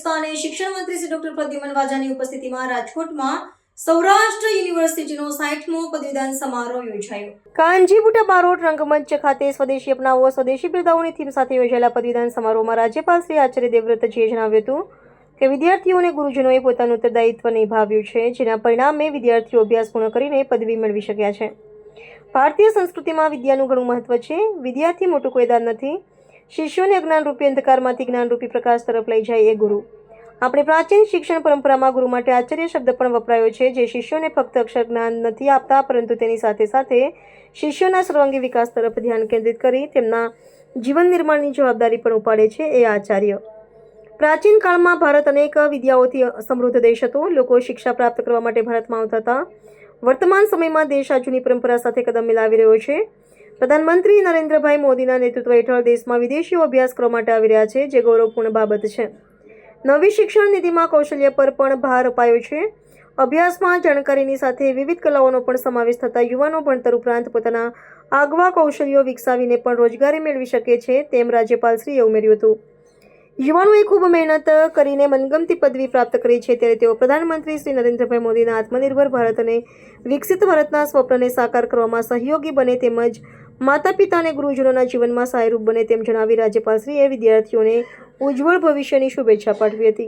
સ્થાને શિક્ષણ મંત્રી શ્રી ડોક્ટર પ્રદ્યુમન વાજાની ઉપસ્થિતિમાં રાજકોટમાં સૌરાષ્ટ્ર યુનિવર્સિટીનો 60મો પદવીદાન સમારોહ યોજાયો. કાંજીબુટા બારોટ રંગમંચ ખાતે સ્વદેશી અપનાવો સ્વદેશી બિરદાઓની થીમ સાથે યોજાયેલા પદવીદાન સમારોહમાં રાજ્યપાલ શ્રી આચાર્ય દેવવ્રતજીએ જણાવ્યું હતું કે વિદ્યાર્થીઓને ગુરુજનોએ પોતાનું ઉત્તરદાયિત્વ નિભાવ્યું છે, જેના પરિણામે વિદ્યાર્થીઓ અભ્યાસ પૂર્ણ કરીને પદવી મેળવી શક્યા છે. ભારતીય સંસ્કૃતિમાં વિદ્યાનું ઘણું મહત્વ છે. વિદ્યાર્થી મોટું કોઈ દાન નથી. શિષ્યોને અજ્ઞાનરૂપી અંધકારમાંથી જ્ઞાનરૂપી પ્રકાશ તરફ લઈ જાય એ ગુરુ. આપણી પ્રાચીન શિક્ષણ પરંપરામાં ગુરુ માટે આચાર્ય શબ્દ પણ વપરાયો છે, જે શિષ્યોને ફક્ત અક્ષર જ્ઞાન નથી આપતા, પરંતુ તેની સાથે સાથે શિષ્યોના સર્વાંગી વિકાસ તરફ ધ્યાન કેન્દ્રિત કરી તેમના જીવન નિર્માણની જવાબદારી પણ ઉપાડે છે એ આચાર્ય. પ્રાચીન કાળમાં ભારત અનેક વિદ્યાઓથી સમૃદ્ધ દેશ હતો. લોકો શિક્ષા પ્રાપ્ત કરવા માટે ભારતમાં આવતા હતા. વર્તમાન સમયમાં દેશ આ જૂની પરંપરા સાથે કદમ મિલાવી રહ્યો છે. પ્રધાનમંત્રી નરેન્દ્રભાઈ મોદીના નેતૃત્વ હેઠળ દેશમાં વિદેશીઓ અભ્યાસ કરવા માટે આવી રહ્યા છે, જે ગૌરવપૂર્ણ બાબત છે. નવી શિક્ષણ નીતિમાં કૌશલ્ય પર પણ ભાર અપાયો છે. અભ્યાસમાં જાણકારીની સાથે વિવિધ કલાઓનો પણ સમાવેશ થતા યુવાનો ભણતર ઉપરાંત પોતાના આગવા કૌશલ્યો વિકસાવીને પણ રોજગારી મેળવી શકે છે, તેમ રાજ્યપાલશ્રીએ ઉમેર્યું હતું. યુવાનોએ ખૂબ મહેનત કરીને મનગમતી પદવી પ્રાપ્ત કરી છે, ત્યારે તેઓ પ્રધાનમંત્રી શ્રી નરેન્દ્રભાઈ મોદીના આત્મનિર્ભર ભારત અને વિકસિત ભારતના સ્વપ્નને સાકાર કરવામાં સહયોગી બને, તેમજ માતા પિતા અને ગુરુજનોના જીવનમાં સહાયરૂપ બને તેમ જણાવી રાજ્યપાલશ્રીએ વિદ્યાર્થીઓને ઉજ્જવળ ભવિષ્યની શુભેચ્છા પાઠવી હતી.